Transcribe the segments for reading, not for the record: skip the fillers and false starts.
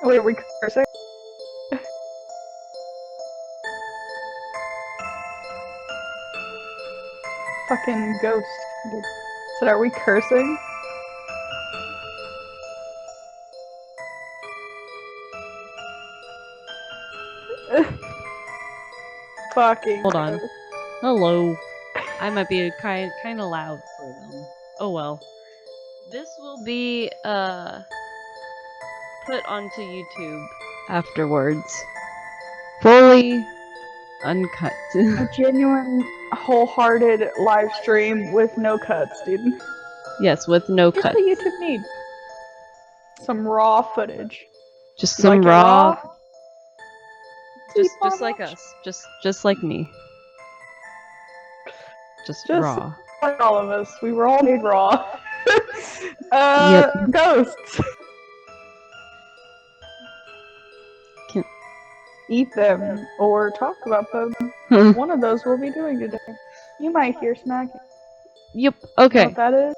Wait, are we cursing? Fucking ghost. So are we cursing? Fucking Hold on. ghost. Hello. I might be kind of loud for them. Oh well. This will be put onto YouTube afterwards. Fully uncut. A genuine, wholehearted live stream with no cuts, dude. Yes, with no Here's cuts. what YouTube needs. Some raw footage. Just You some like it raw. raw? Just Keep on like watching. us. Just like me. Just raw. Like all of us. We were all made raw. Yep. Ghosts. Can- Eat them or talk about them. One of those we'll be doing today. You might hear smacking. Yep. You know Okay. what that is?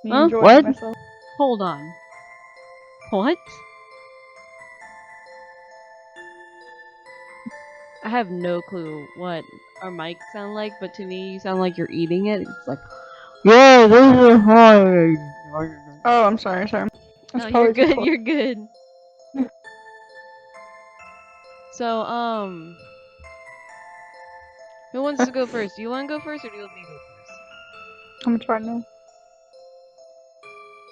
Me Huh? enjoying What? myself. Hold on. What? I have no clue what our mics sound like, but to me, you sound like you're eating it. It's like, yeah, this is hard. Oh, I'm sorry. No, you're good. You're good. So, who wants to go first? Do you want to go first, or do you want me to go first? I'm trying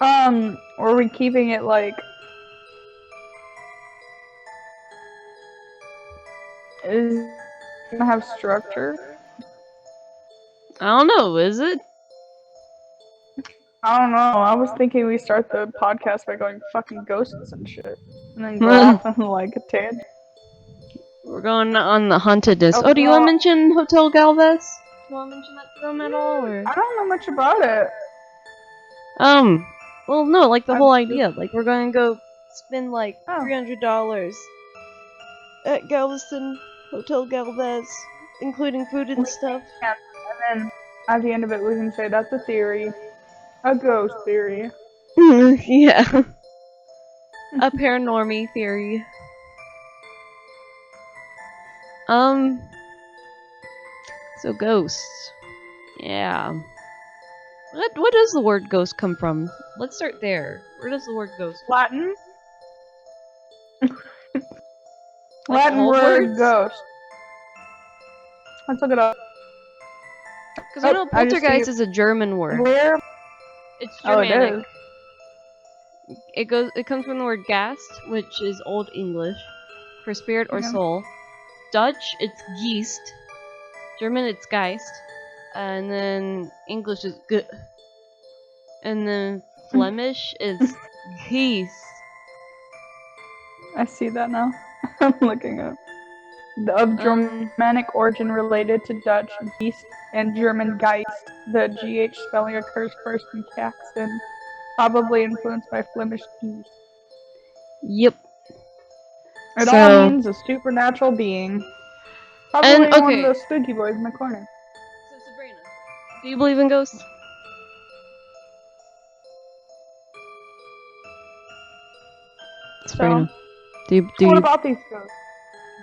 to. Are we keeping it like? Is it gonna have structure? I don't know. Is it? I don't know. I was thinking we start the podcast by going fucking ghosts and shit, and then go off on like a tangent. We're going on the hauntedness. Oh, Oh, do you want to well, mention Hotel Galvez? Do you want to mention that to them at all, or? I don't know much about it. Well, no, like the I'm whole just- idea. Like, we're gonna go spend like Oh. $300 at Galveston Hotel Galvez, including food and stuff. Yeah, and then at the end of it, we can say that's a theory, a ghost theory. Yeah. A paranormy theory. So ghosts. Yeah. What does the word ghost come from? Let's start there. Where does the word ghost come Latin. Like Latin all word words? ghost. Let's look it up. Because I know I just poltergeist see- is a German word. Where? It's Oh, it Germanic. is. It comes from the word Gast, which is Old English for spirit or Yeah. soul. Dutch, it's Geest. German, it's Geist. And then English is G. And then Flemish is Geest. I see that now. I'm looking up. Of Germanic origin related to Dutch Geest and German Geist. The GH spelling occurs first in Caxton, probably influenced by Flemish Geest. Yep. It all means a supernatural being. Probably one of those spooky boys in the corner. So Sabrina, do you believe in ghosts? Sabrina, what about these ghosts?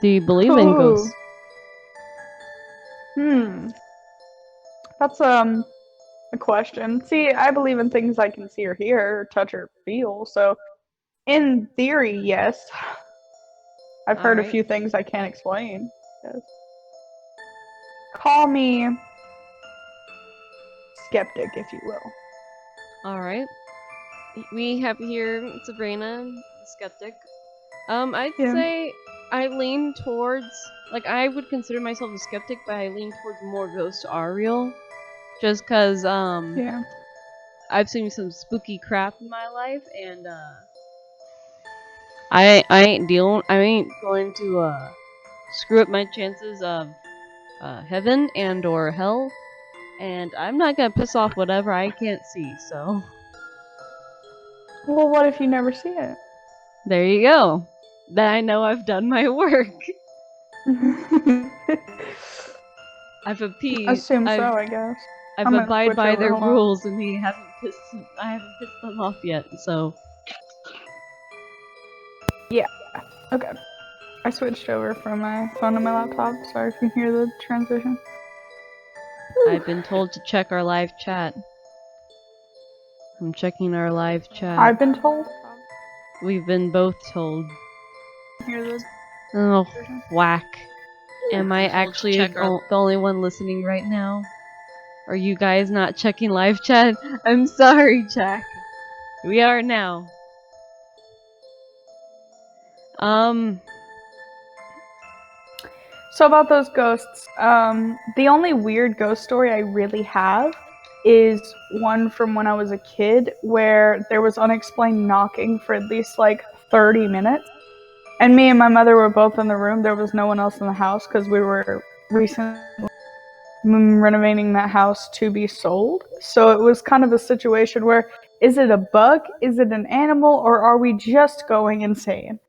Do you believe in ghosts? That's a question. See, I believe in things I can see or hear, or touch or feel. So, in theory, yes. I've heard a few things I can't explain. Yes. Call me skeptic, if you will. Alright. We have here Sabrina, skeptic. I'd say I lean towards, like, I would consider myself a skeptic, but I lean towards more ghosts are real. Just cause, I've seen some spooky crap in my life, and, I ain't going to, screw up my chances of, heaven and or hell, and I'm not gonna piss off whatever I can't see, so. Well, what if you never see it? There you go. Then I know I've done my work. I've appeased. Assume so, I guess. I've abided by their rules, and I haven't pissed them off yet. So. Yeah. Okay. I switched over from my phone to my laptop. Sorry if you hear the transition. I've been told to check our live chat. I'm checking our live chat. I've been told. We've been both told. Hear the Oh, whack. Am I actually the only one listening right now? Are you guys not checking live chat? I'm sorry, Jack. We are now. So about those ghosts, the only weird ghost story I really have is one from when I was a kid where there was unexplained knocking for at least like 30 minutes. And me and my mother were both in the room. There was no one else in the house because we were recently renovating that house to be sold. So it was kind of a situation where, is it a bug? Is it an animal? Or are we just going insane?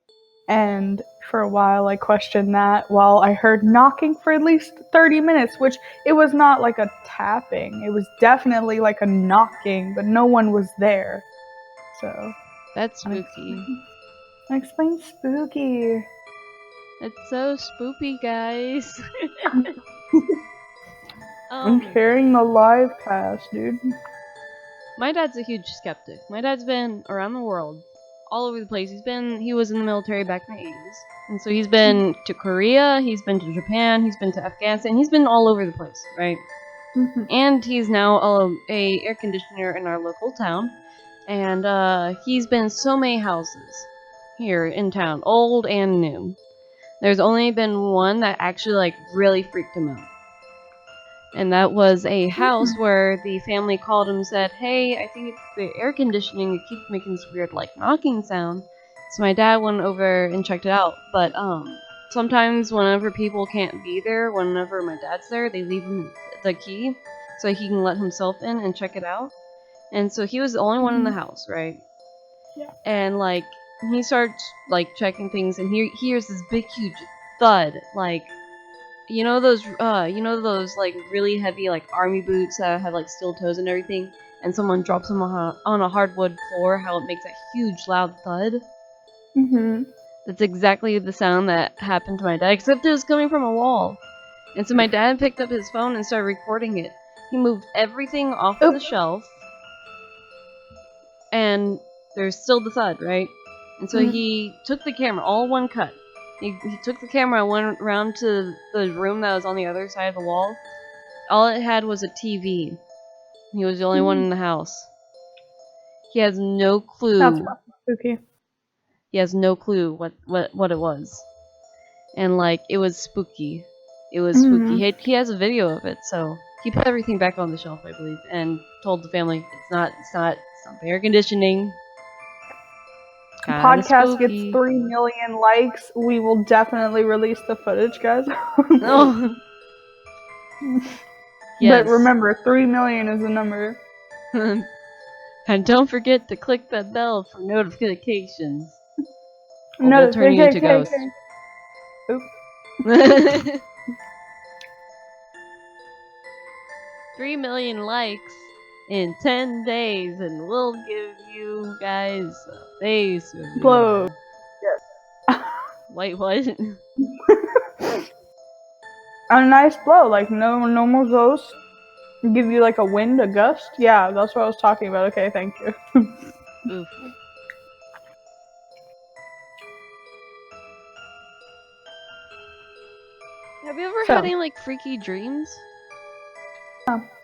And for a while I questioned that while I heard knocking for at least 30 minutes, which it was not like a tapping. It was definitely like a knocking, but no one was there. So that's spooky. Unexplained spooky. It's so spoopy, guys. I'm carrying the live cast, dude. My dad's a huge skeptic. My dad's been around the world, all over the place. He was in the military back in the 80s. And so he's been to Korea, he's been to Japan, he's been to Afghanistan, he's been all over the place, right? Mm-hmm. And he's now a air conditioner in our local town. And he's been so many houses here in town, old and new. There's only been one that actually like really freaked him out. And that was a house where the family called him and said, hey, I think it's the air conditioning. It keeps making this weird, like, knocking sound. So my dad went over and checked it out. But sometimes whenever people can't be there, whenever my dad's there, they leave him the key so he can let himself in and check it out. And so he was the only one in the house, right? Yeah. And, like, he starts, like, checking things, and he hears this big, huge thud, like... You know those like really heavy like army boots that have like steel toes and everything, and someone drops them on a hardwood floor, how it makes that huge loud thud? Mm-hmm. That's exactly the sound that happened to my dad, except it was coming from a wall. And so my dad picked up his phone and started recording it. He moved everything off the shelf, and there's still the thud, right? And so he took the camera, all one cut. He took the camera and went around to the room that was on the other side of the wall. All it had was a TV. He was the only one in the house. He has no clue. That's spooky. He has no clue what it was. And like, it was spooky. It was spooky. He has a video of it, so he put everything back on the shelf, I believe, and told the family it's not air conditioning. Podcast gets 3 million likes. We will definitely release the footage, guys. No. Yes. But remember, 3 million is the number. And don't forget to click that bell for notifications. We'll turn you into a ghost. Oops. 3 million likes in 10 days, and we'll give you guys a face blow. Yes. Wait, what? A nice blow, like no normal ghost. Give you like a wind, a gust. Yeah, that's what I was talking about. Okay, thank you. Oof. Have you ever had any like freaky dreams?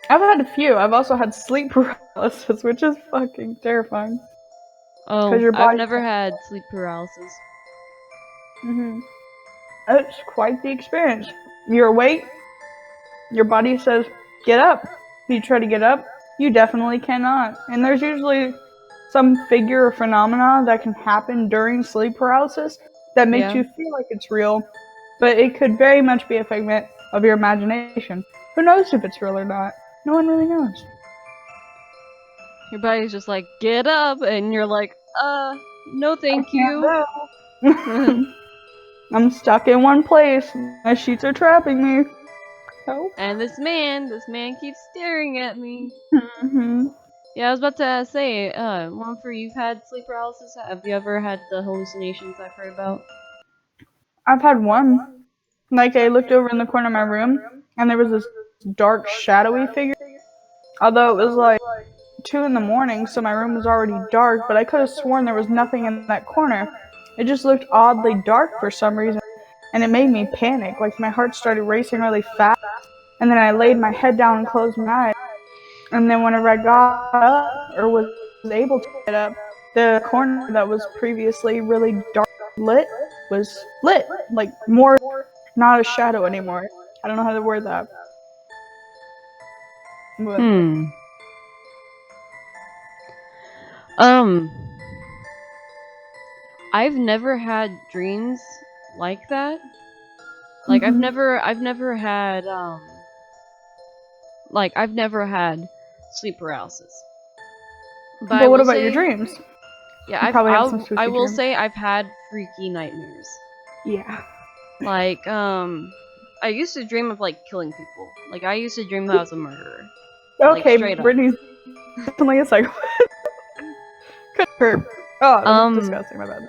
I've had a few. I've also had sleep paralysis, which is fucking terrifying. Oh, I've never had sleep paralysis. It's quite the experience. You're awake. Your body says, get up. You try to get up, you definitely cannot. And there's usually some figure or phenomena that can happen during sleep paralysis that makes you feel like it's real, but it could very much be a figment of your imagination. Who knows if it's real or not? No one really knows. Your body's just like, get up, and you're like, no thank you. I'm stuck in one place. My sheets are trapping me. Help. And this man keeps staring at me. Yeah, I was about to say, Mumford, you've had sleep paralysis? Have you ever had the hallucinations I've heard about? I've had one. Like, I looked over in the corner of my room, and there was this dark, shadowy figure. Although it was like 2 in the morning, so my room was already dark, but I could have sworn there was nothing in that corner. It just looked oddly dark for some reason, and it made me panic. Like, my heart started racing really fast, and then I laid my head down and closed my eyes. And then whenever I got up, or was able to get up, the corner that was previously really dark lit was lit. Like, more, not a shadow anymore. I don't know how to word that. But Hmm. Um, I've never had dreams like that. Like I've never had I've never had sleep paralysis. But I but what will about your say, dreams? yeah, You probably have some I spooky will dreams. say I've had freaky nightmares. Yeah. Like I used to dream of like killing people. Like I used to dream that I was a murderer. Like Okay, straight up. Brittany's definitely a psycho. Could hurt. Oh, that's Um disgusting. My bad.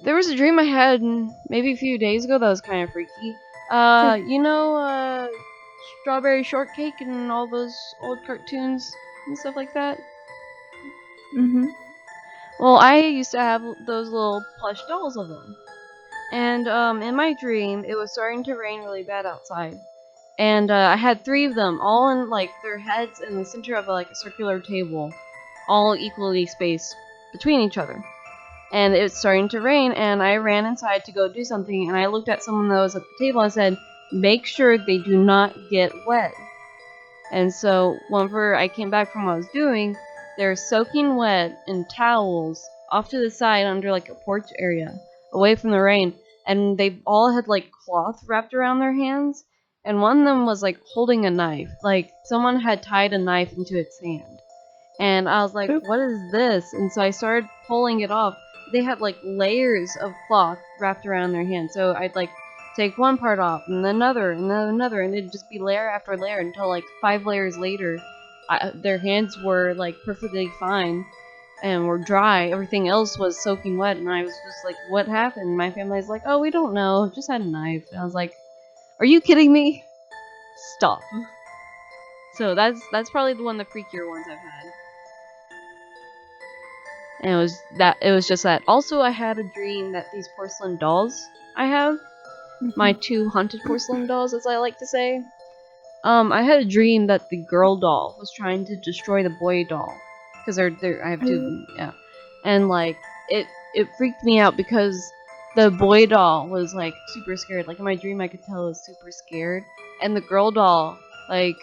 there was a dream I had maybe a few days ago that was kind of freaky. You know, Strawberry Shortcake and all those old cartoons and stuff like that? Mhm. Well, I used to have those little plush dolls of them. And in my dream, it was starting to rain really bad outside. And I had 3 of them, all in like their heads in the center of like a circular table, all equally spaced between each other. And it was starting to rain, and I ran inside to go do something, and I looked at someone that was at the table and said, "Make sure they do not get wet." And so whenever I came back from what I was doing, they're soaking wet in towels off to the side under like a porch area, away from the rain. And they all had like cloth wrapped around their hands. And one of them was like holding a knife. Like someone had tied a knife into its hand. And I was like, Oops. what is this? And so I started pulling it off. They had like layers of cloth wrapped around their hand. So I'd like take one part off and then another and then another, and it'd just be layer after layer until like 5 layers later, their hands were like perfectly fine and were dry. Everything else was soaking wet, and I was just like, what happened? My family's like, oh, we don't know. Just had a knife. And I was like, are you kidding me? Stop. So that's probably the one of the freakier ones I've had. And it was just that. Also, I had a dream that these porcelain dolls I have, my 2 haunted porcelain dolls, as I like to say. I had a dream that the girl doll was trying to destroy the boy doll, because I have 2, yeah, and like it freaked me out because the boy doll was like super scared. Like in my dream, I could tell it was super scared, and the girl doll, like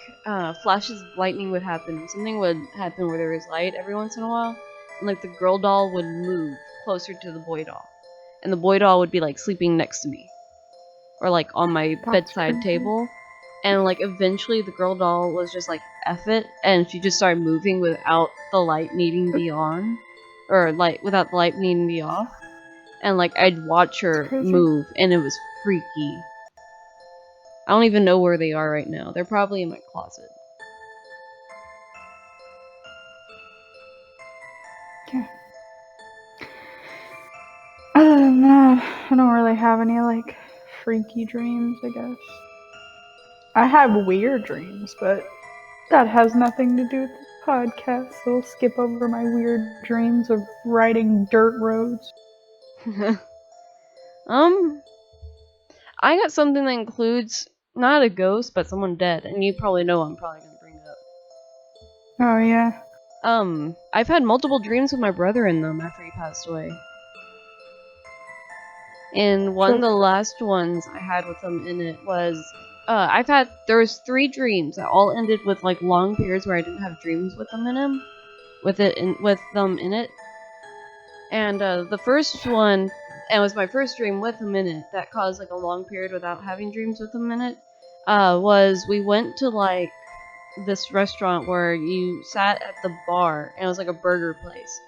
flashes of lightning would happen. Something would happen where there was light every once in a while, and like the girl doll would move closer to the boy doll, and the boy doll would be like sleeping next to me or like on my That's bedside creepy. table. And like eventually the girl doll was just like F it, and she just started moving without the light needing to be on, or like without the light needing to be off. And like I'd watch That's her crazy. move, and it was freaky. I don't even know where they are right now. They're probably in my closet. Yeah. Other than that, I don't really have any like freaky dreams, I guess. I have weird dreams, but that has nothing to do with this podcast, so we'll skip over my weird dreams of riding dirt roads. um, I got something that includes not a ghost, but someone dead, and you probably know what I'm probably gonna bring up. Oh, yeah. I've had multiple dreams with my brother in them after he passed away. And one of So, the last ones I had with him in it was there was 3 dreams that all ended with like long periods where I didn't have dreams with them in him, with them in it. And the first one, and it was my first dream with him in it that caused like a long period without having dreams with him in it. Was we went to like this restaurant where you sat at the bar, and it was like a burger place.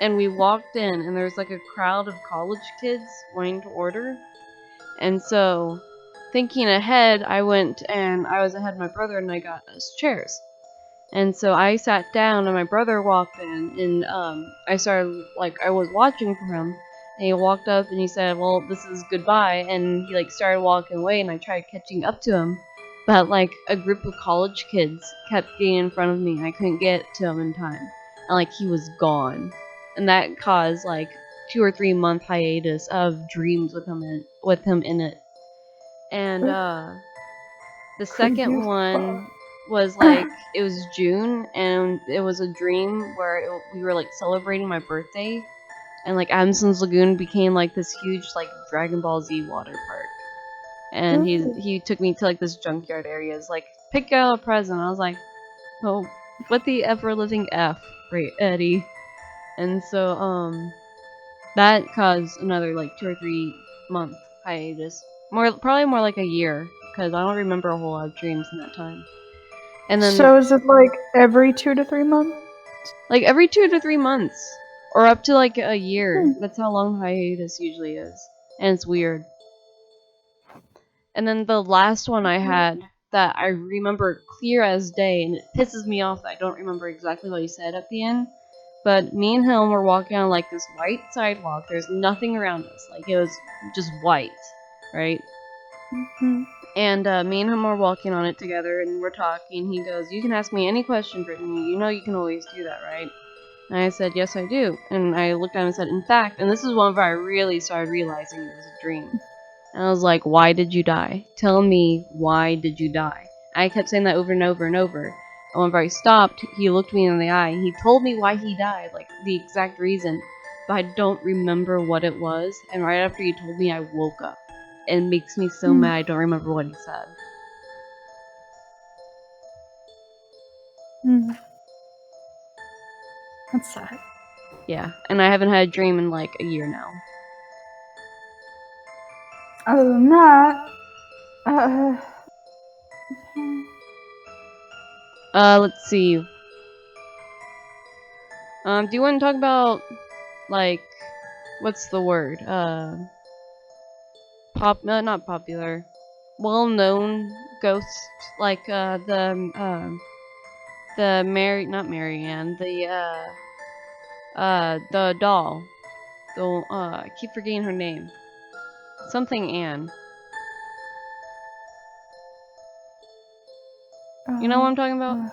And we walked in, and there was like a crowd of college kids wanting to order. And so, thinking ahead, I went and I was ahead of my brother, and I got us chairs. And so I sat down, and my brother walked in, and I started I was watching for him, and he walked up and he said, "Well, this is goodbye," and he started walking away, and I tried catching up to him, but a group of college kids kept getting in front of me, and I couldn't get to him in time, and he was gone, and that caused 2 or 3 month hiatus of dreams with him in it, and the Creepy second as one was fuck. it was June, and it was a dream where we were celebrating my birthday, and Adamson's Lagoon became this huge Dragon Ball Z water park. And he took me to this junkyard area. It's pick out a present. I was like, oh, what the ever living f, right, Eddie? And so that caused another 2 or 3 month hiatus. Probably more like a year, because I don't remember a whole lot of dreams in that time. And then So is it every 2 to 3 months? every 2 to 3 months, or up to a year. That's how long hiatus usually is, and it's weird. And then the last one I had that I remember clear as day, and it pisses me off that I don't remember exactly what he said at the end. But me and him were walking on this white sidewalk. There's nothing around us. It was just white, right? Mm-hmm. And me and him were walking on it together, and we're talking. He goes, "You can ask me any question, Brittany. You know you can always do that, right?" And I said, "Yes, I do." And I looked at him and said, "In fact," and this is one where I really started realizing it was a dream. And I was like, "Why did you die? Tell me, why did you die?" I kept saying that over and over and over. And whenever I stopped, he looked me in the eye. He told me why he died, the exact reason. But I don't remember what it was. And right after he told me, I woke up. It makes me so mad I don't remember what he said. That's sad. Yeah, and I haven't had a dream in a year now. Other than that, Let's see. Do you want to talk about what's the word? Not popular, well-known ghosts not Marianne, the doll. I keep forgetting her name. Something Anne. You know what I'm talking about?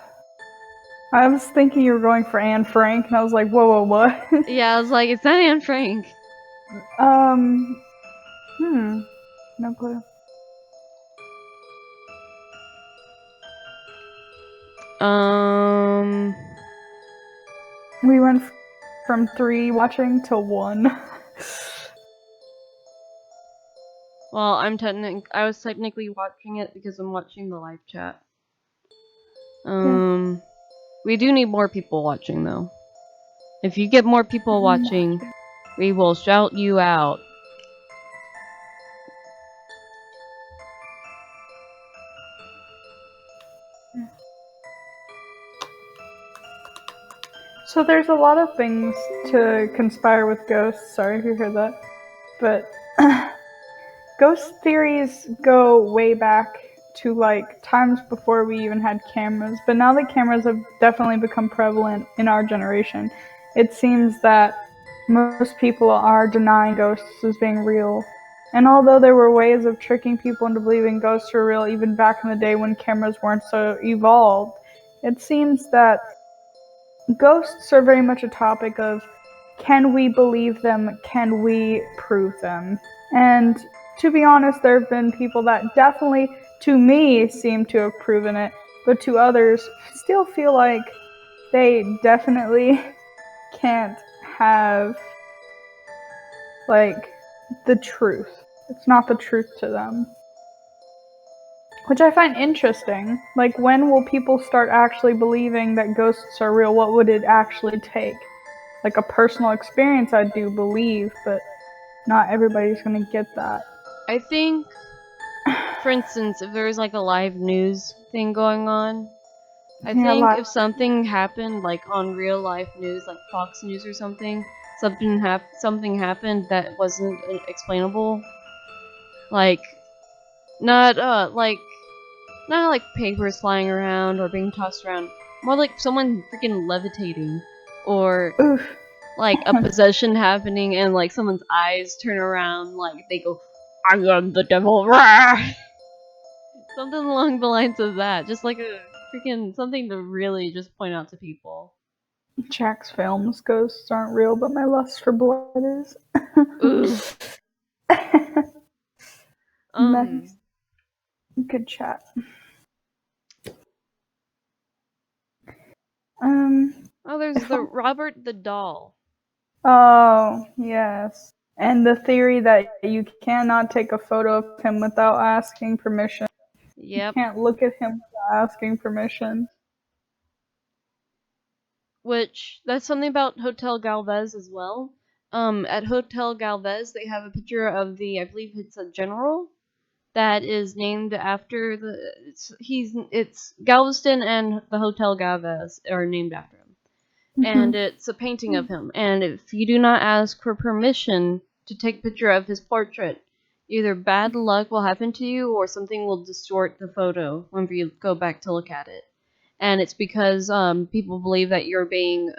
I was thinking you were going for Anne Frank, and I was like, whoa, what? Yeah, I was like, it's not Anne Frank. No clue. We went from 3 watching to 1. Well, I was technically watching it because I'm watching the live chat. Yeah. We do need more people watching though. If you get more people watching, we will shout you out. So there's a lot of things to conspire with ghosts. Sorry if you heard that. But ghost theories go way back to times before we even had cameras. But now that cameras have definitely become prevalent in our generation, it seems that most people are denying ghosts as being real. And although there were ways of tricking people into believing ghosts were real even back in the day when cameras weren't so evolved, it seems that ghosts are very much a topic of, can we believe them? Can we prove them? And to be honest, there have been people that definitely, to me, seem to have proven it, but to others still feel like they definitely can't have the truth. It's not the truth to them. Which I find interesting. When will people start actually believing that ghosts are real? What would it actually take? A personal experience, I do believe, but not everybody's gonna get that. I think, for instance, if there's a live news thing going on, I think if something happened on real life news, like Fox News or something, something happened that wasn't explainable, not papers flying around or being tossed around, more like someone freaking levitating, or Oof. like a possession happening, and like someone's eyes turn around, like they go, "I am the devil," something along the lines of that. Just like a freaking something to really just point out to people. Jack's films ghosts aren't real, but my lust for blood is. Ooh. Nice. Good chat. Oh, there's the Robert the Doll. Oh, yes. And the theory that you cannot take a photo of him without asking permission. You Yep. can't look at him without asking permission. Which that's something about Hotel Galvez as well. At Hotel Galvez, they have a picture of I believe it's a general that is named after it's Galveston, and the Hotel Galvez are named after him. And it's a painting of him. And if you do not ask for permission to take a picture of his portrait, either bad luck will happen to you or something will distort the photo whenever you go back to look at it. And it's because people believe that you're being.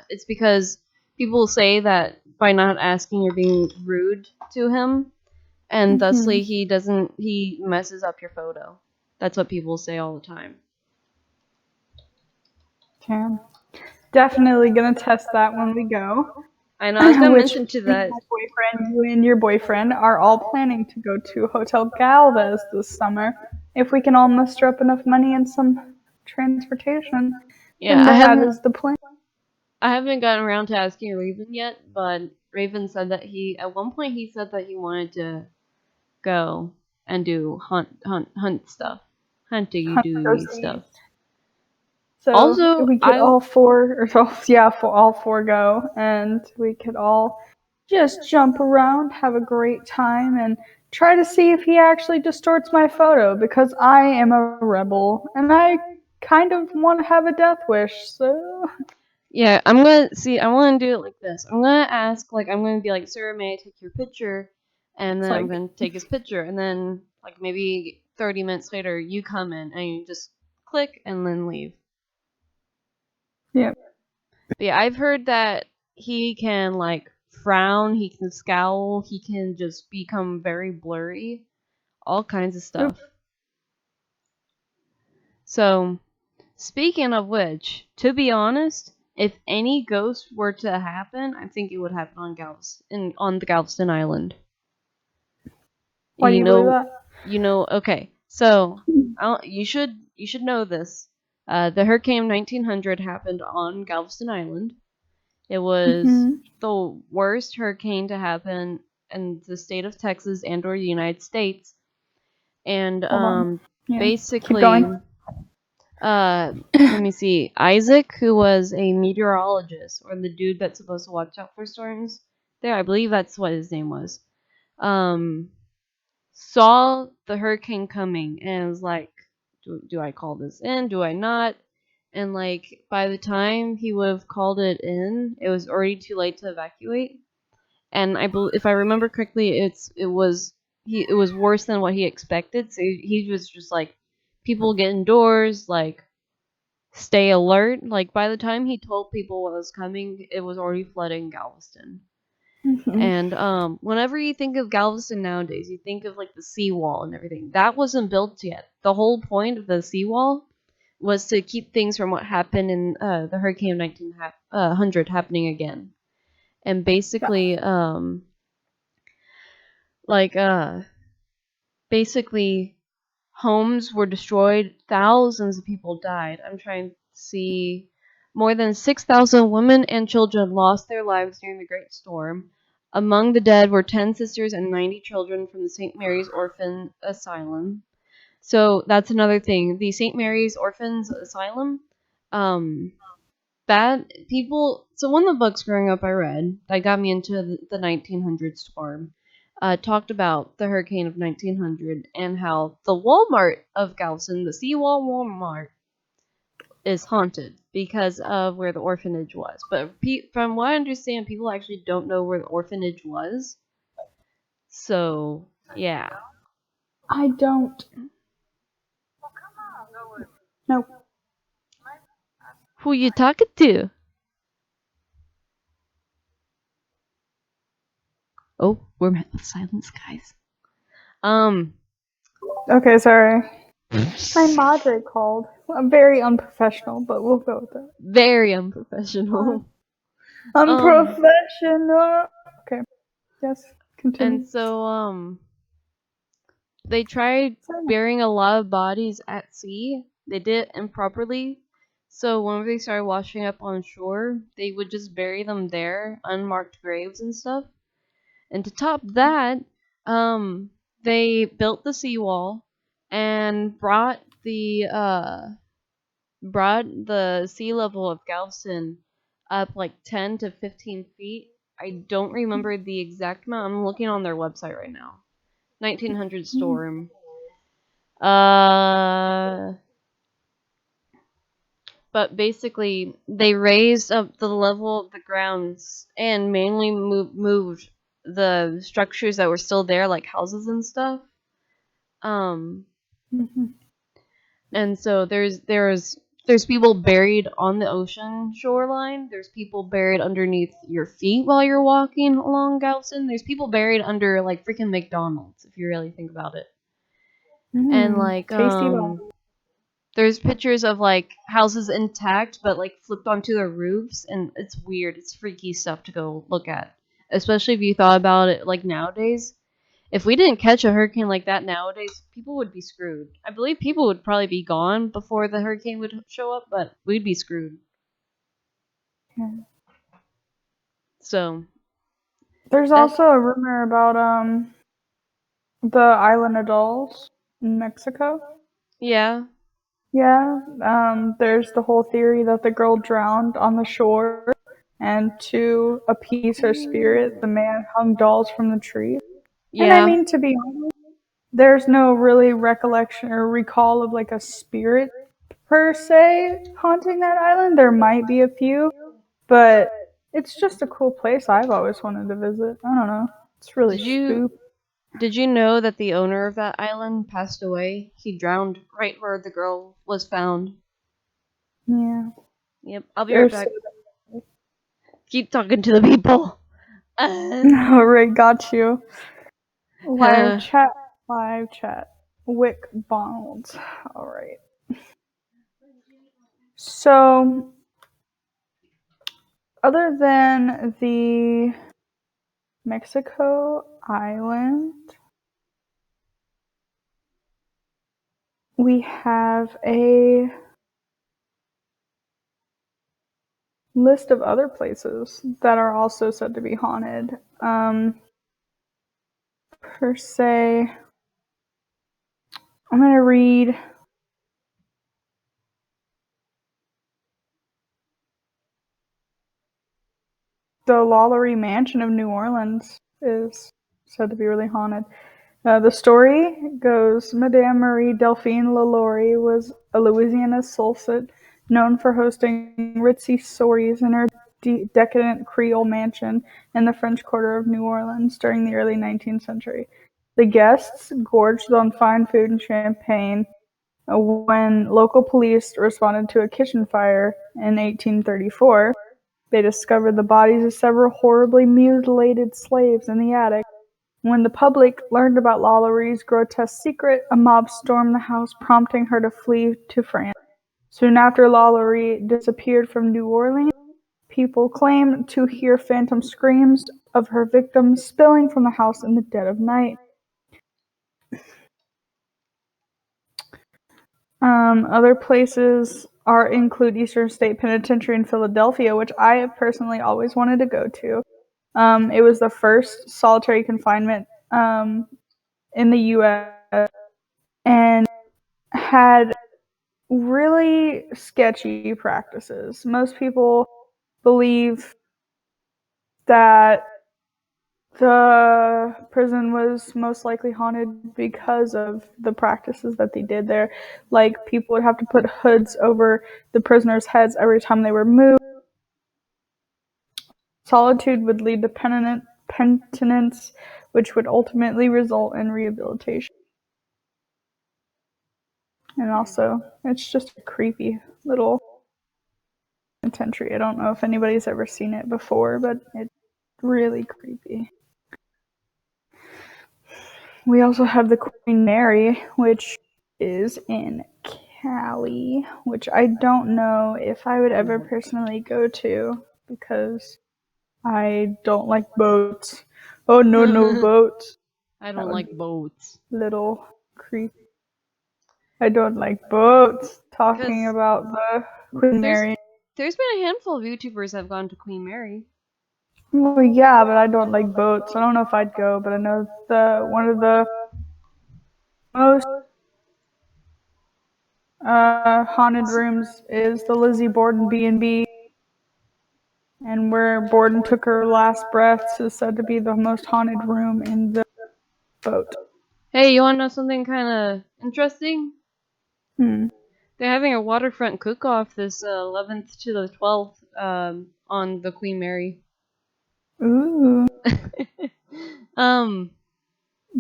It's because people say that by not asking, you're being rude to him, and thusly he messes up your photo. That's what people say all the time. Okay. Definitely gonna test that when we go. I know, I was gonna Which mention to me and that. my boyfriend, you and your boyfriend are all planning to go to Hotel Galvez this summer. If we can all muster up enough money and some transportation, Yeah, then that is the plan. I haven't gotten around to asking Raven yet, but Raven said that at one point he said that he wanted to go and do hunt stuff, hunty dooey stuff. So Also, we could all four, or yeah, for all four go, and we could all just jump around, have a great time, and try to see if he actually distorts my photo, because I am a rebel and I kind of want to have a death wish. So yeah, I'm gonna see. I want to do it like this. I'm gonna ask, like, I'm gonna be like, "Sir, may I take your picture?" And it's then I'm like, gonna take his picture, and then like maybe 30 minutes later, you come in and you just click and then leave. yeah. But yeah, I've heard that he can like frown, he can scowl, he can just become very blurry, all kinds of Oop. stuff. So, speaking of which, to be honest, if any ghost were to happen, I think it would happen on the Galveston Island. Why do You you believe know, that? okay. So, you should know this. The Hurricane 1900 happened on Galveston Island. It was Mm-hmm. the worst hurricane to happen in the state of Texas and or the United States. And Hold on. Yeah. Keep basically, going. let me see. Isaac, who was a meteorologist, or the dude that's supposed to watch out for storms, there, I believe that's what his name was, um, saw the hurricane coming and was like, do I call this in? Do I not? And like by the time he would have called it in, it was already too late to evacuate. And if I remember correctly, it was worse than what he expected. So he was just like, people get indoors, like stay alert. Like by the time he told people what was coming, it was already flooding Galveston. Mm-hmm. And whenever you think of Galveston nowadays, you think of like the seawall and everything. That wasn't built yet. The whole point of the seawall was to keep things from what happened in the Hurricane of 1900 happening again. And Yeah. basically, like basically homes were destroyed, thousands of people died. I'm trying to see, more than 6,000 women and children lost their lives during the Great Storm. Among the dead were 10 sisters and 90 children from the St. Mary's Orphan Asylum. So that's another thing. The St. Mary's Orphans Asylum, um, that people. So one of the books growing up I read that got me into the 1900 storm talked about the hurricane of 1900 and how the Walmart of Galveston, the Seawall Walmart, is haunted because of where the orphanage was. But from what I understand, people actually don't know where the orphanage was. So yeah. I don't. No. Who you talking to? Oh, we're met with silence, guys. Um, Okay, sorry. My madre called. I'm very unprofessional, but we'll go with that. very unprofessional. Um, Unprofessional. Okay. Yes. and Continue. so they tried burying a lot of bodies at sea. They did it improperly. So whenever they started washing up on shore, they would just bury them there, unmarked graves and stuff. And to top that, um, they built the seawall and brought the sea level of Galveston up like 10 to 15 feet. I don't remember the exact amount. I'm looking on their website right now. 1900 storm. Uh, but basically, they raised up the level of the grounds and mainly moved the structures that were still there, like houses and stuff. Um, Mm-hmm. and so there's people buried on the ocean shoreline. There's people buried underneath your feet while you're walking along Galveston. There's people buried under like freaking McDonald's if you really think about it. And like Tasty bomb. there's pictures of like houses intact but like flipped onto their roofs, and it's weird. It's freaky stuff to go look at. Especially if you thought about it like nowadays. If we didn't catch a hurricane like that nowadays, people would be screwed. I believe people would probably be gone before the hurricane would show up, but we'd be screwed. Yeah. So There's that also a rumor about the island of dolls in Mexico. yeah. Yeah. There's the whole theory that the girl drowned on the shore, and to appease her spirit, the man hung dolls from the tree. And I Yeah. mean, to be honest, there's no really recollection or recall of like a spirit per se haunting that island. There might be a few, but it's just a cool place I've always wanted to visit. I don't know. It's really Did you spooky. did you know that the owner of that island passed away? He drowned right where the girl was found. Yeah. Yep, I'll be right There's back. Keep talking to the people. all right, got you. Live Uh, chat, live chat. Wick Bonald. All right. So, other than the Mexico island, we have a list of other places that are also said to be haunted. Per se, I'm going to read the Lalaurie Mansion of New Orleans is said to be really haunted. The story goes Madame Marie Delphine Lalaurie was a Louisiana Sulcet known for hosting ritzy soirees in her decadent Creole mansion in the French Quarter of New Orleans during the early 19th century. The guests gorged on fine food and champagne when local police responded to a kitchen fire in 1834. They discovered the bodies of several horribly mutilated slaves in the attic. When the public learned about Lallaurie's grotesque secret, a mob stormed the house, prompting her to flee to France. Soon after Lalaurie disappeared from New Orleans, people claimed to hear phantom screams of her victims spilling from the house in the dead of night. Other places include Eastern State Penitentiary in Philadelphia, which I have personally always wanted to go to. It was the first solitary confinement in the U.S. and had really sketchy practices. Most people believe that the prison was most likely haunted because of the practices that they did there. Like, people would have to put hoods over the prisoners' heads every time they were moved. Solitude would lead to penitence, which would ultimately result in rehabilitation. And also, it's just a creepy little penitentiary. I don't know if anybody's ever seen it before, but it's really creepy. We also have the Queen Mary, which is in Cali, which I don't know if I would ever personally go to because I don't like boats. Oh no, no boats. I That don't would like be boats. a little creepy. I don't like boats. Talking Because about the Queen Mary. there's been a handful of YouTubers that have gone to Queen Mary. Well, yeah, but I don't like boats. I don't know if I'd go, but I know one of the most haunted rooms is the Lizzie Borden B&B, and where Borden took her last breaths is said to be the most haunted room in the boat. Hey, you want to know something kind of interesting? Hmm. They're having a waterfront cook-off this 11th to the 12th on the Queen Mary. Ooh. um,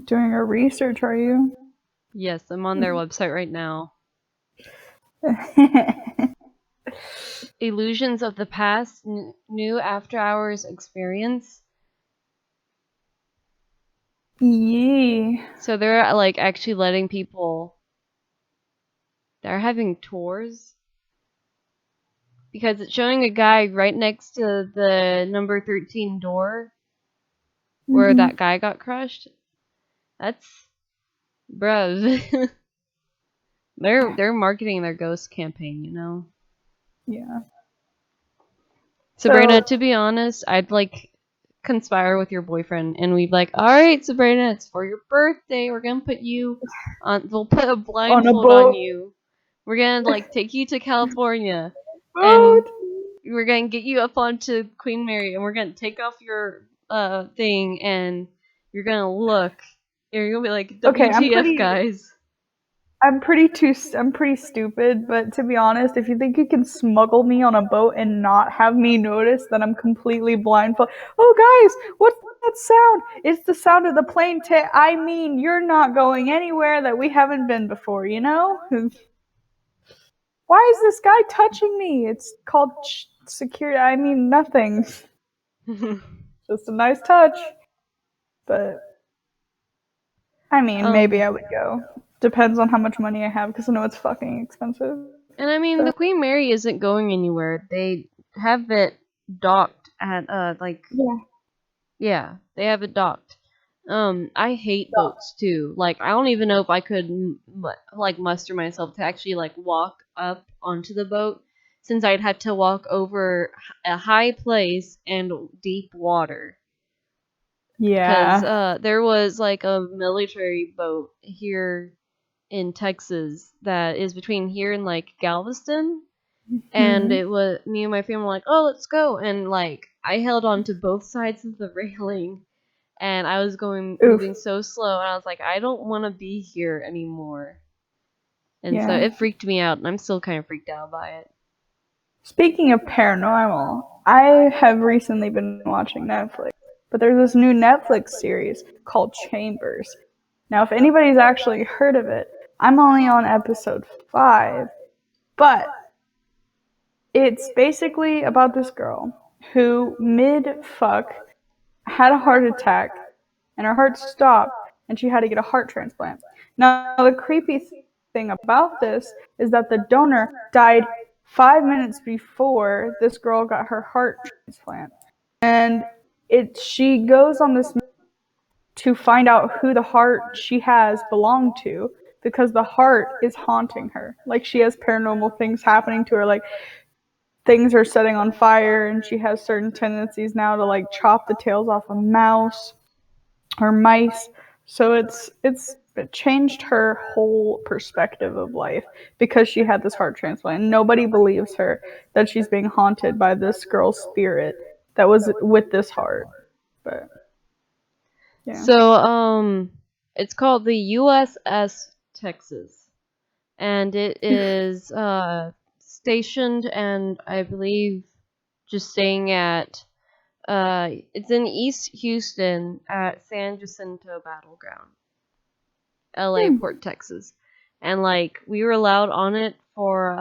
Doing a research, are you? yes, I'm on their website right now. Illusions of the Past, New After Hours Experience. Yeah. So they're like actually letting people. They're having tours because it's showing a guy right next to the number 13 door where Mhm. that guy got crushed. That's bruv. they're marketing their ghost campaign, you know. Yeah. Sabrina, So to be honest, I'd like conspire with your boyfriend and we'd be like, all right, Sabrina, it's for your birthday. We're gonna put you on. We'll put a on a blindfold on boat. you. We're gonna like take you to California, and Boat. we're gonna get you up onto Queen Mary, and we're gonna take off your thing, and you're gonna look, and you're gonna be like, Okay, WTF, guys. I'm pretty stupid, but to be honest, if you think you can smuggle me on a boat and not have me notice that I'm completely blindfolded. Oh guys, what's that sound? It's the sound of the plane I mean, you're not going anywhere that we haven't been before, you know? Why is this guy touching me? It's called security. I mean, nothing. Just a nice touch. But I mean, maybe I would go. Depends on how much money I have because I know it's fucking expensive. And I mean, So, the Queen Mary isn't going anywhere. They have it docked at yeah. yeah, they have it docked. I hate boats too. Like, I don't even know if I could like muster myself to actually like walk up onto the boat, since I'd have to walk over a high place and deep water. Cause Yeah. there was like a military boat here in Texas that is between here and like Galveston, and Hmm. it was me and my family were like, oh, let's go, and like I held on to both sides of the railing, and I was Oof. moving so slow, and I was like, I don't want to be here anymore, and so Yeah. it freaked me out, and I'm still kind of freaked out by it. Speaking of paranormal, I have recently been watching Netflix, but there's this new Netflix series called Chambers. Now, if anybody's actually heard of it, I'm only on episode 5, but it's basically about this girl who, mid fuck, had a heart attack and her heart stopped and she had to get a heart transplant. Now, the creepy thing about this is that the donor died 5 minutes before this girl got her heart transplant. And she goes on this to find out who the heart she has belonged to because the heart is haunting her. Like she has paranormal things happening to her, like things are setting on fire and she has certain tendencies now to like chop the tails off a mouse or mice. So it changed her whole perspective of life because she had this heart transplant. Nobody believes her that she's being haunted by this girl's spirit that was with this heart. But yeah. So it's called the USS Texas, and it is stationed, and I believe just staying at it's in East Houston at San Jacinto Battleground, LA Hmm. Port, Texas. And like we were allowed on it for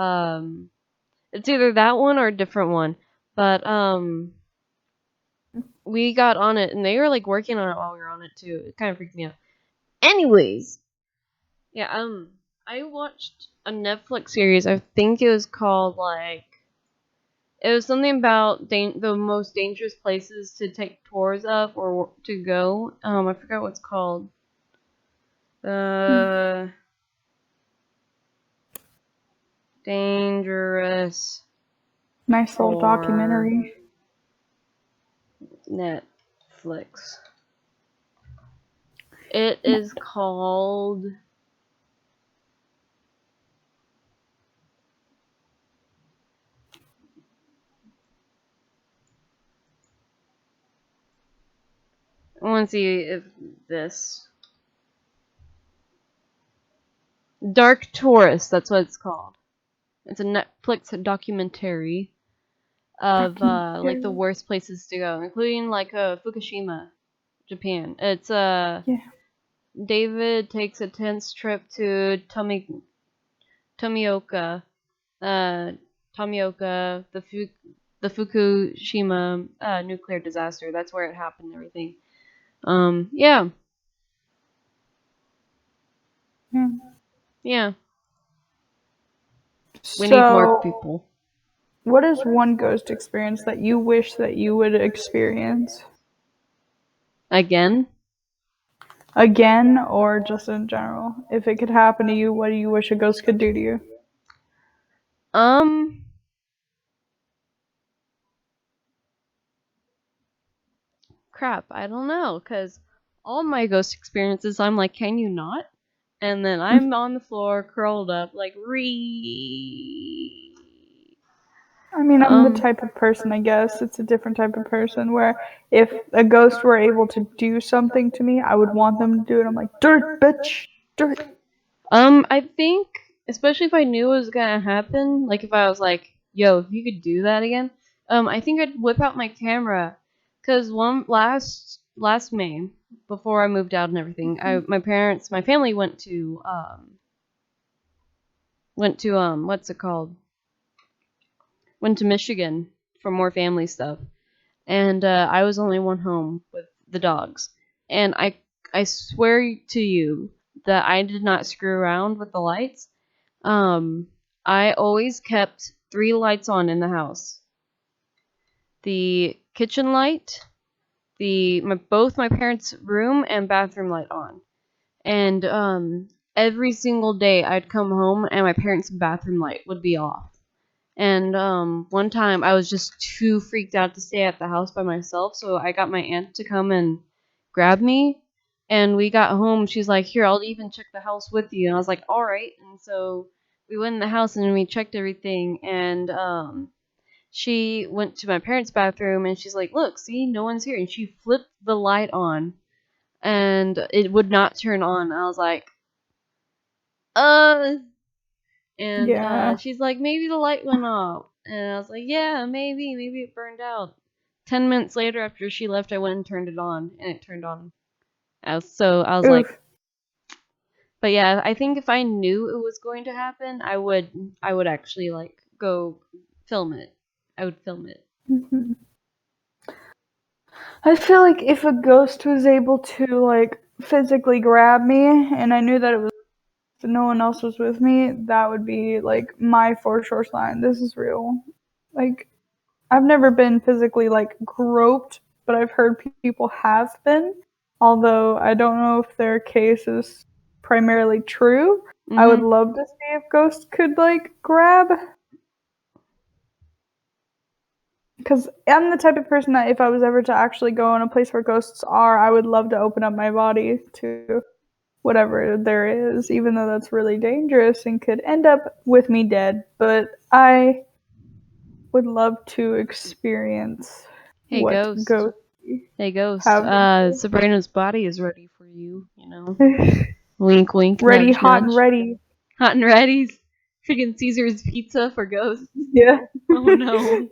It's either that one or a different one. But we got on it, and they were like working on it while we were on it too. It kind of freaked me out. Anyways, yeah. I watched a Netflix series. I think it was called like. It was something about the most dangerous places to take tours of or to go. I forgot what it's called. Dangerous Nice little for documentary. Netflix. It is called. I want to see if this. Dark Tourist, that's what it's called. It's a Netflix documentary of like the worst places to go, including like Fukushima, Japan. It's Yeah. David takes a tense trip to Tomioka, Tomioka, the Fukushima nuclear disaster. That's where it happened and everything. Yeah. Yeah. Yeah. We need more So, people. what is one ghost experience that you wish that you would experience? Again? Again, or just in general? If it could happen to you, what do you wish a ghost could do to you? Um, Crap, I don't know, because all my ghost experiences, I'm like, can you not? And then I'm on the floor, curled up, like, I mean, I'm the Um, type of person, I guess. It's a different type of person where if a ghost were able to do something to me, I would want them to do it. I'm like, dirt, bitch, dirt. I think, especially if I knew it was gonna happen, like if I was like, yo, if you could do that again, I think I'd whip out my camera, cause one last May, before I moved out and everything, my family went to what's it called? Went to Michigan for more family stuff, and I was only one home with the dogs, and I swear to you that I did not screw around with the lights. Um, I always kept 3 lights on in the house: the kitchen light, both my parents' room and bathroom light on, and every single day I'd come home and my parents' bathroom light would be off. And one time I was just too freaked out to stay at the house by myself, so I got my aunt to come and grab me. And we got home. She's like, "Here, I'll even check the house with you." And I was like, "All right." And so we went in the house and we checked everything. And she went to my parents' bathroom and she's like, "Look, see, no one's here." And she flipped the light on, and it would not turn on. I was like, "Uh." And Yeah. she's like, maybe the light went off. And I was like, yeah, maybe it burned out. 10 minutes later, after she left, I went and turned it on, and it turned on. I was like, Oof. but yeah, I think if I knew it was going to happen, I would actually like go film it. I would film it. Mhm. I feel like if a ghost was able to, like, physically grab me and I knew that it was no one else was with me, that would be, like, my for sure sign. This is real. Like, I've never been physically like groped, but I've heard people have been. Although I don't know if their case is primarily true. I would Mhm. love to see if ghosts could like grab. Because I'm the type of person that if I was ever to actually go in a place where ghosts are, I would love to open up my body to whatever there is, even though that's really dangerous and could end up with me dead. But I would love to experience Hey, what ghost. ghosts Hey, ghost. have to Sabrina's body is ready for you. You know, do. wink, wink, Ready, nudge, hot, and nudge. ready. Hot and ready. Freaking Caesar's pizza for ghosts. Yeah. Oh no.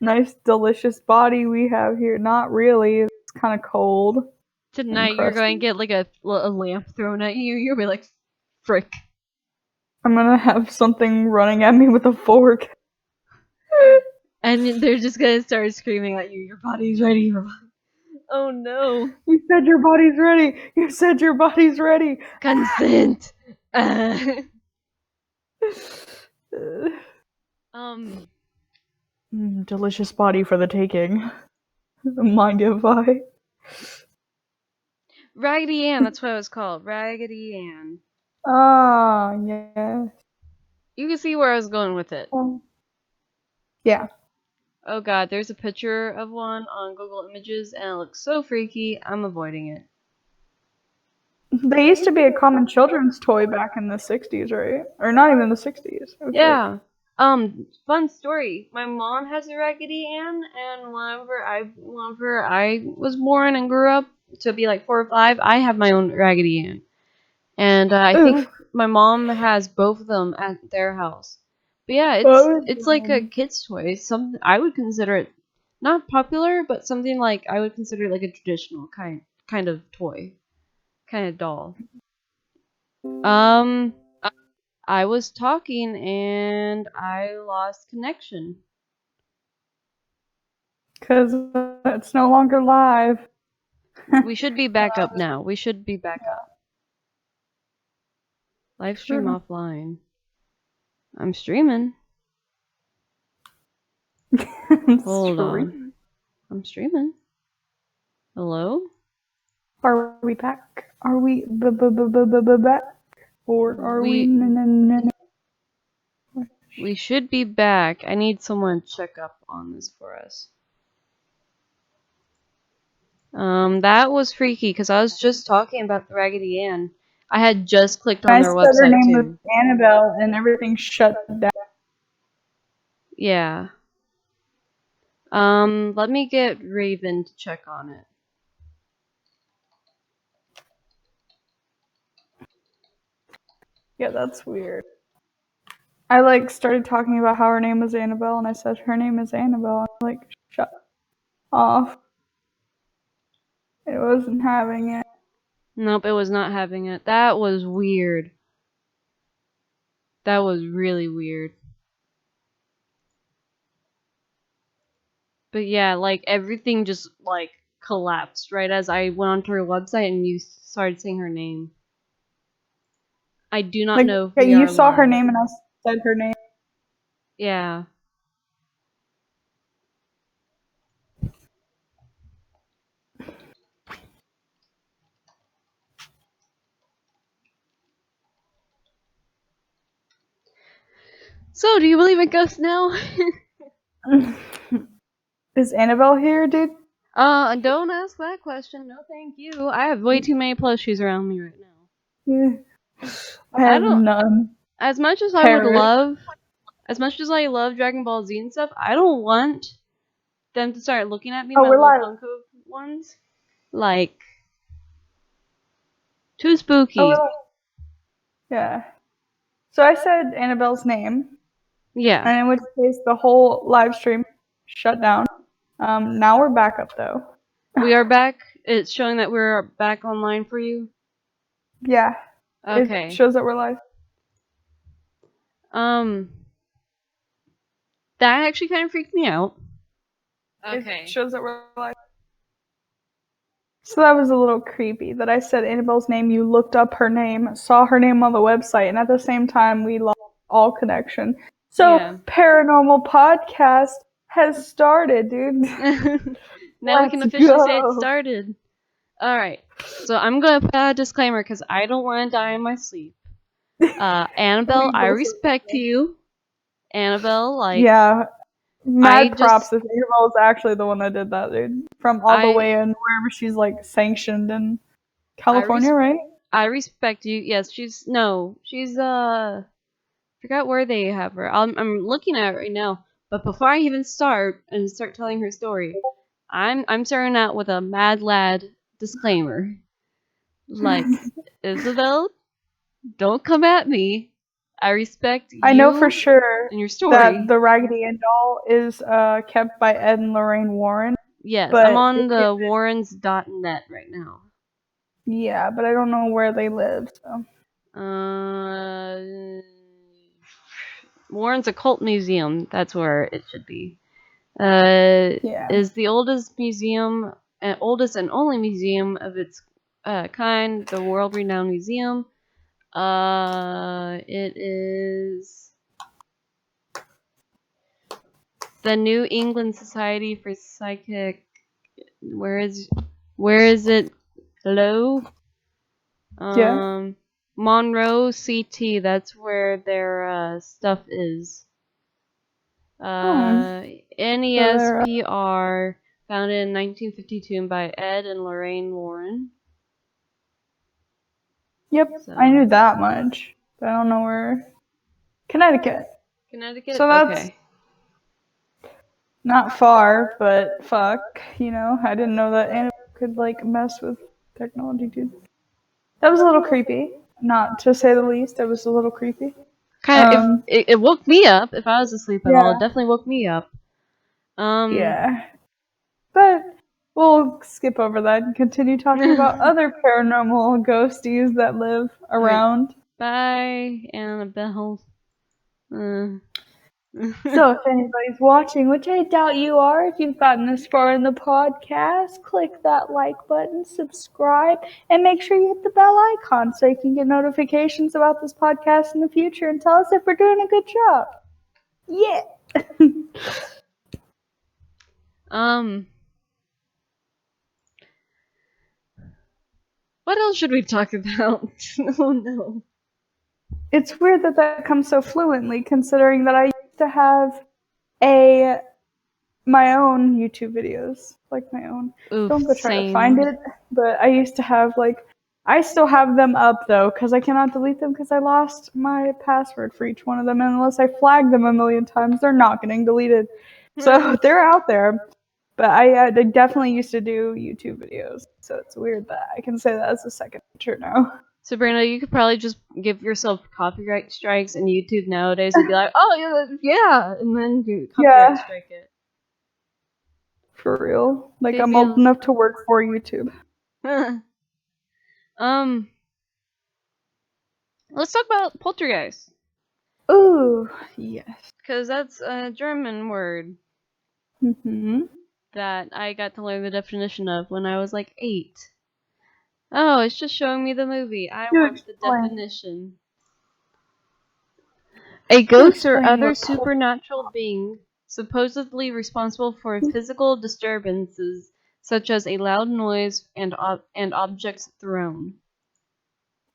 Nice, delicious body we have here. Not really. It's kind of cold and Tonight you're going to crusty. get like a lamp thrown at you. You'll be like, frick. I'm gonna have something running at me with a fork. And they're just gonna start screaming at you, your body's ready, your body. Oh no. You said your body's ready. You said your body's ready. Consent. Delicious body for the taking. Mind if I? Raggedy Ann, that's what it was called. Raggedy Ann. Ah, yes. You can see where I was going with it. Yeah. Oh god, there's a picture of one on Google Images and it looks so freaky, I'm avoiding it. They used to be a common children's toy back in the 60s, right? Or not even the 60s. It was Yeah. Fun story. My mom has a Raggedy Ann, and whenever I was born and grew up to be like 4 or 5, I have my own Raggedy Ann. And I think Oof. my mom has both of them at their house. But yeah, it's like a kid's toy. I would consider it not popular, but something like I would consider like a traditional kind of toy, kind of doll. Um, I was talking and I lost connection. Because it's no longer live. We should be back up now. We should be back up. Live stream True. offline. I'm streaming. Hold on. I'm streaming. Hello? Are we back? Are we back? Or are we? We should be back. I need someone to check up on this for us. That was freaky because I was just talking about the Raggedy Ann. I had just clicked on I their said her website name was too. Annabelle, and everything shut down. Yeah. Let me get Raven to check on it. Yeah, that's weird. I started talking about how her name was Annabelle, and I said her name is Annabelle, and shut off. It wasn't having it. Nope, it was not having it. That was weird. That was really weird. But yeah, like everything just like collapsed right as I went onto her website and you started saying her name. I do not know if we You are saw her live. name, and I said her name. Yeah. So, do you believe in ghosts now? Is Annabelle here, dude? Don't ask that question. No, thank you. I have way too many plushies around me right now. Yeah. I I have don't. none. As much as Parrot. I love Dragon Ball Z and stuff, I don't want them to start looking at me, Oh, my we're little live. Funko ones. Like, too Oh, spooky. we're live. Yeah. So I said Annabelle's name, Yeah. and in which case the whole live stream shut down. Now we're back up though. We are back. It's showing that we're back online for you. Yeah. It Okay. shows that we're live. That actually kind of freaked me out. Okay. It shows that we're live. So that was a little creepy that I said Annabelle's name, you looked up her name, saw her name on the website, and at the same time we lost all connection. So Yeah. Paranormal Podcast has started, dude. Now we can officially say it started. Alright. So I'm gonna put out a disclaimer because I don't want to die in my sleep. Annabelle, I respect you. Annabelle, like... Yeah. Mad props just... if Annabelle is actually the one that did that, dude. From all the way in wherever she's sanctioned in California, right? I respect you. Yes, she's forgot where they have her. I'm looking at it right now. But before I even start telling her story, I'm starting out with a mad lad disclaimer. Like, Isabel, don't come at me. I respect you. I know for sure and your story. that the Raggedy Ann doll is kept by Ed and Lorraine Warren. Yes, but I'm on the warrens.net right now. Yeah, but I don't know where they live. So. Warren's Occult Museum. That's where it should be. Yeah. Is the oldest museum, oldest and only museum of its kind, the world-renowned museum. It is the New England Society for Psychic. Where is it? Hello? Yeah. Monroe, CT. That's where their stuff is. Oh. So they're. NESPR, founded in 1952 by Ed and Lorraine Warren. Yep, I So knew that much, but I don't know where. Connecticut. Connecticut. So that's Okay. not far, but fuck, I didn't know that anime could like mess with technology, dude. That was a little creepy, not to say the least. It was a little creepy. Kind of. If Um, it woke me up, if I was asleep at all, it yeah, definitely woke me up. yeah. But we'll skip over that and continue talking about other paranormal ghosties that live Alright. around. Bye, Annabelle. So if anybody's watching, which I doubt you are, if you've gotten this far in the podcast, click that like button, subscribe, and make sure you hit the bell icon so you can get notifications about this podcast in the future and tell us if we're doing a good job. Yeah. What else should we talk about? Oh no. It's weird that that comes so fluently, considering that I used to have a my own YouTube videos, like my own. Oof, Don't go try to find same. it, but I used to have I still have them up though, because I cannot delete them because I lost my password for each one of them, and unless I flag them a million times, they're not getting deleted. So they're out there. But I definitely used to do YouTube videos, so it's weird that I can say that as a second nature now. Sabrina, you could probably just give yourself copyright strikes, and YouTube nowadays would be like, oh, yeah, and then do copyright Yeah, strike it. for real. Like They'd I'm be old enough to work for YouTube. um, let's talk about poltergeist, Ooh, yes. because that's a German word Mhm. that I got to learn the definition of when I was like 8. Oh, it's just showing me the movie. I Do want the explain. definition. A Do ghost or explain other what supernatural being supposedly responsible for physical disturbances such as a loud noise and objects thrown.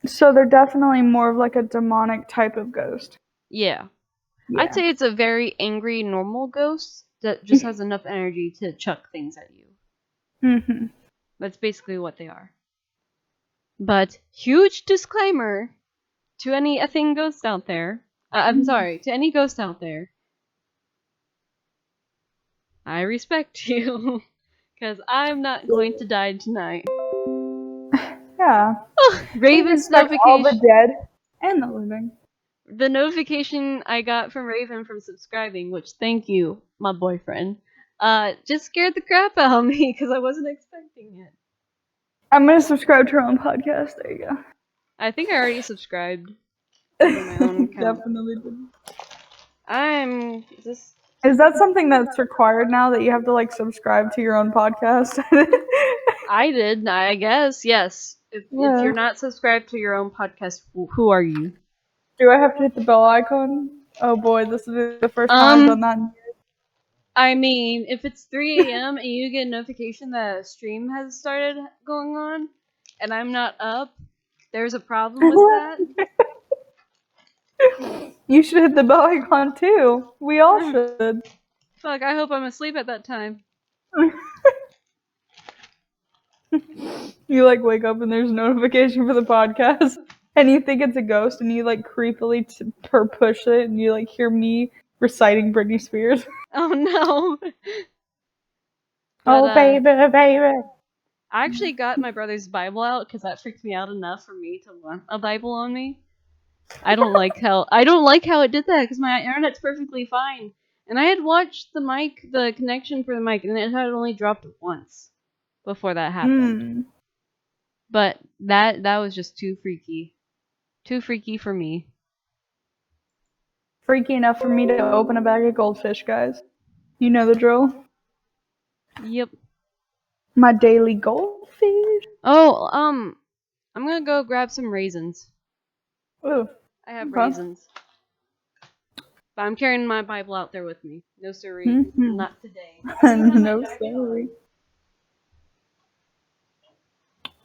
So they're definitely more of like a demonic type of ghost. Yeah. I'd Yeah. say it's a very angry normal ghost that just has enough energy to chuck things at you. Mhm. That's basically what they are. But huge disclaimer to any effing ghosts out there. I'm sorry, to any ghost out there. I respect you. Because I'm not going to die tonight. Yeah. Oh, We Raven's respect all the notification. dead and the living. The notification I got from Raven from subscribing, which thank you, my boyfriend, just scared the crap out of me because I wasn't expecting it. I'm gonna subscribe to her own podcast. There you I think I already subscribed under my own go. account. Definitely did. I'm just. Is that something that's required now that you have to like subscribe to your own podcast? I did, I guess, yes. If Yeah. you're not subscribed to your own podcast, who are you? Do I have to hit the bell icon? Oh boy, this is the first time I've done Um, that. I mean, if it's 3 a.m. and you get a notification that a stream has started going on, and I'm not up, there's a problem with that. You should hit the bell icon too. We all should. Fuck, I hope I'm asleep at that time. You like wake up and there's a notification for the podcast, and you think it's a ghost, and you like creepily push it, and you like hear me reciting Britney Spears. Oh no. But Oh baby, baby. I actually got my brother's Bible out because that freaked me out enough for me to want a Bible on me. I don't like how it did that because my internet's perfectly fine, and I had watched the connection for the mic, and it had only dropped once before that happened. But that was just too freaky for me. freaky enough for me to open a bag of goldfish, guys. You know the drill. Yep. My daily goldfish. Oh, I'm gonna go grab some raisins. Ooh. I have Okay. raisins. But I'm carrying my Bible out there with me. No siree. Mm-hmm. Not today. I still have my No jacket sorry. on.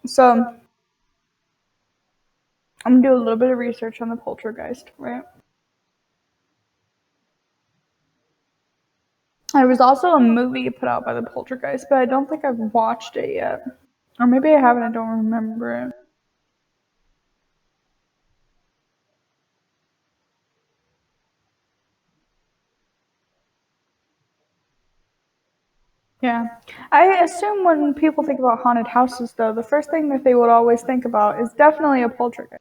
So I'm gonna do a little bit of research on the poltergeist, right? There was also a movie put out by the poltergeist, but I don't think I've watched it yet. Or maybe I haven't, I don't remember it. Yeah. I assume when people think about haunted houses, though, the first thing that they would always think about is definitely a poltergeist.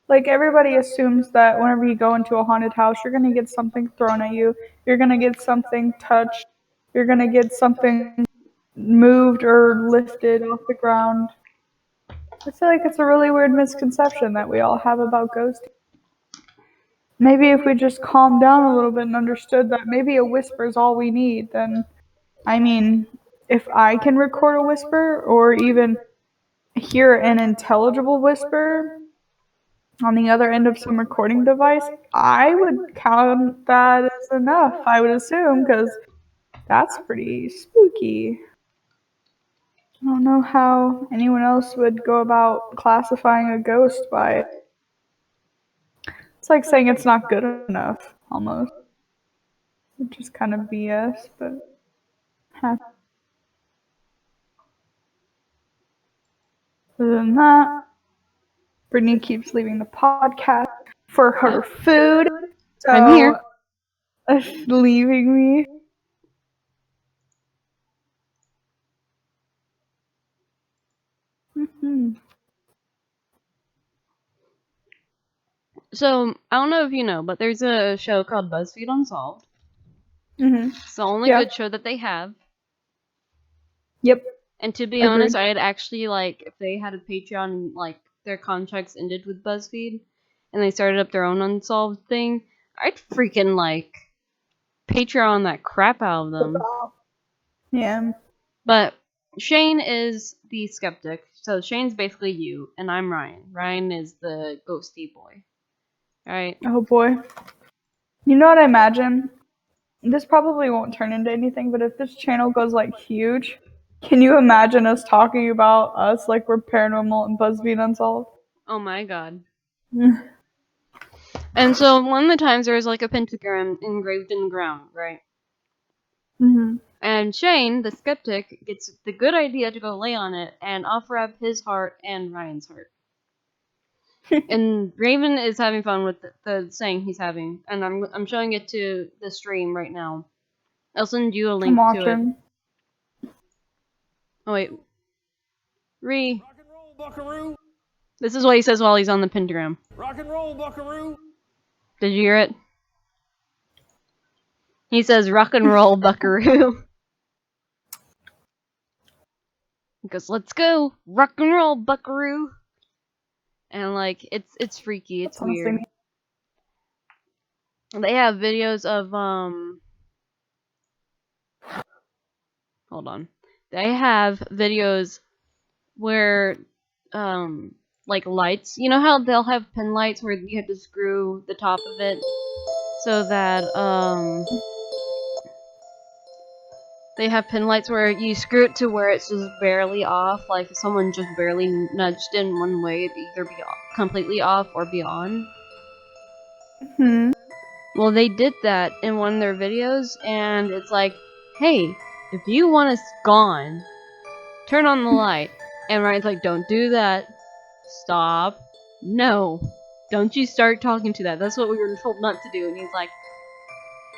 Like, everybody assumes that whenever you go into a haunted house, you're going to get something thrown at you, you're going to get something touched, you're going to get something moved or lifted off the ground. I feel like it's a really weird misconception that we all have about ghosts. Maybe if we just calmed down a little bit and understood that maybe a whisper is all we need, then, I mean, if I can record a whisper or even hear an intelligible whisper on the other end of some recording device, I would count that as enough, I would assume, because that's pretty spooky. I don't know how anyone else would go about classifying a ghost by. It's like saying it's not good enough, almost. Which is kind of BS, but. Other than that, Brittany keeps leaving the podcast for her food, I'm so here. leaving me. Mm-hmm. So, I don't know if you know, but there's a show called BuzzFeed Unsolved. Mm-hmm. It's the only Yeah. good show that they have. Yep. And to be honest, Agreed. I had actually, like, if they had a Patreon, like, their contracts ended with BuzzFeed, and they started up their own Unsolved thing, I'd freaking, like, Patreon that crap out of them. Yeah. But Shane is the skeptic. So Shane's basically you, and I'm Ryan. Ryan is the ghosty boy. Alright? Oh boy. You know what I imagine? This probably won't turn into anything, but if this channel goes like huge, can you imagine us talking about us like we're paranormal and BuzzFeed Unsolved? Oh my god. And so one of the times there was like a pentagram engraved in the ground, right? Mm-hmm. And Shane, the skeptic, gets the good idea to go lay on it and offer up his heart and Ryan's heart. And Raven is having fun with the saying he's having, and I'm showing it to the stream right now. I'll send you a I'm link to it. watching. Oh wait, Ree. Rock and roll, buckaroo. This is what he says while he's on the pentagram. Rock and roll, buckaroo. Did you hear it? He says, "Rock and roll, buckaroo." He goes, "Let's go, rock and roll, buckaroo." And like, it's freaky, it's That's honestly weird. They have videos of Hold on. They have videos where like lights. You know how they'll have pin lights where you have to screw the top of it so that they have pin lights where you screw it to where it's just barely off. Like if someone just barely nudged in one way, it'd either be completely off or be on. Hmm. Well, they did that in one of their videos, and it's like, hey, if you want us gone, turn on the light. And Ryan's like, don't do that. Stop. No. Don't you start talking to that. That's what we were told not to do. And he's like,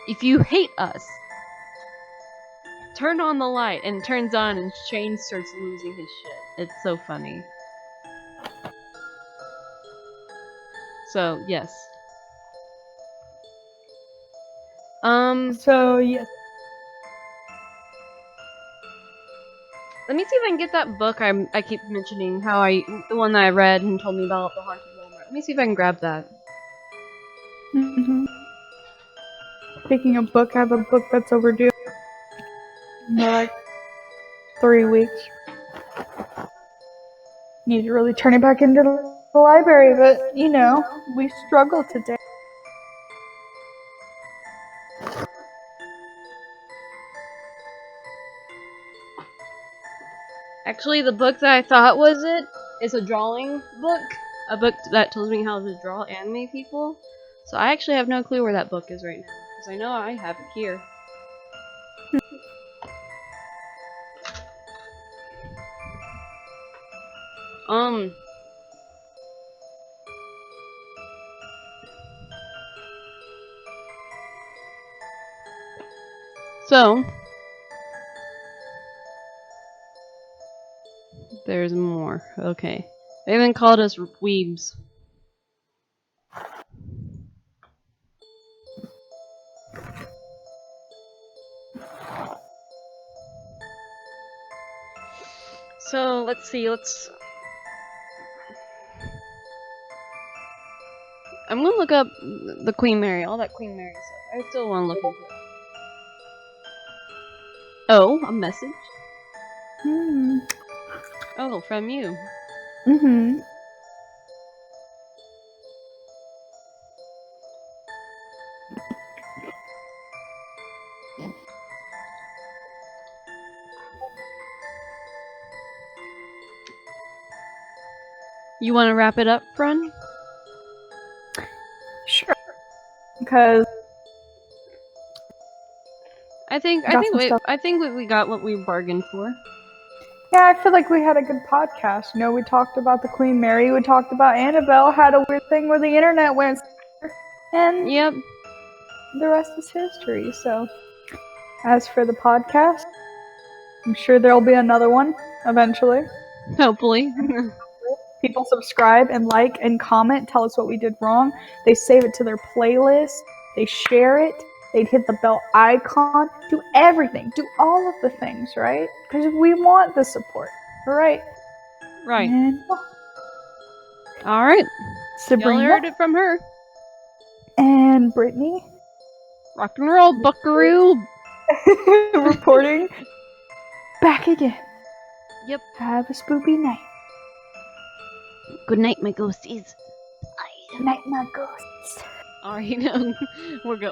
if you hate us, turn on the light. And it turns on, and Shane starts losing his shit. It's so funny. So, yes. So, yes. Let me see if I can get that book I keep mentioning, the one that I read and told me about the haunted Walmart. Let me see if I can grab that. Mm-hmm. Speaking of book, I have a book that's overdue. In like 3 weeks. Need to really turn it back into the library, but you know, we struggle today. Actually, the book that I thought was it is a drawing book. A book that tells me how to draw anime people. So I actually have no clue where that book is right now. Because I know I have it here. So there's more. Okay. They even called us weebs. So let's see, I'm gonna look up the Queen Mary, all that Queen Mary stuff. I still wanna look into it. Oh, a message? Oh, from you. You wanna wrap it up, friend? Sure. Because I think we got what we bargained for. yeah, I feel like we had a good podcast. You know, we talked about the Queen Mary, we talked about Annabelle, had a weird thing where the internet went, and Yep. the rest is history. So, as for the podcast, I'm sure there'll be another one eventually. Hopefully. People subscribe and like and comment, tell us what we did wrong. They save it to their playlist, they share it, they'd hit the bell icon, do everything, do all of the things, right? Because we want the support, right? Right. And, Alright. Sabrina. Y'all heard it from her. And Brittany. Rock and roll, buckaroo. Reporting back again. Yep. Have a spooky night. Good night, my ghosties. Good night, my ghosts. Alright, we're go.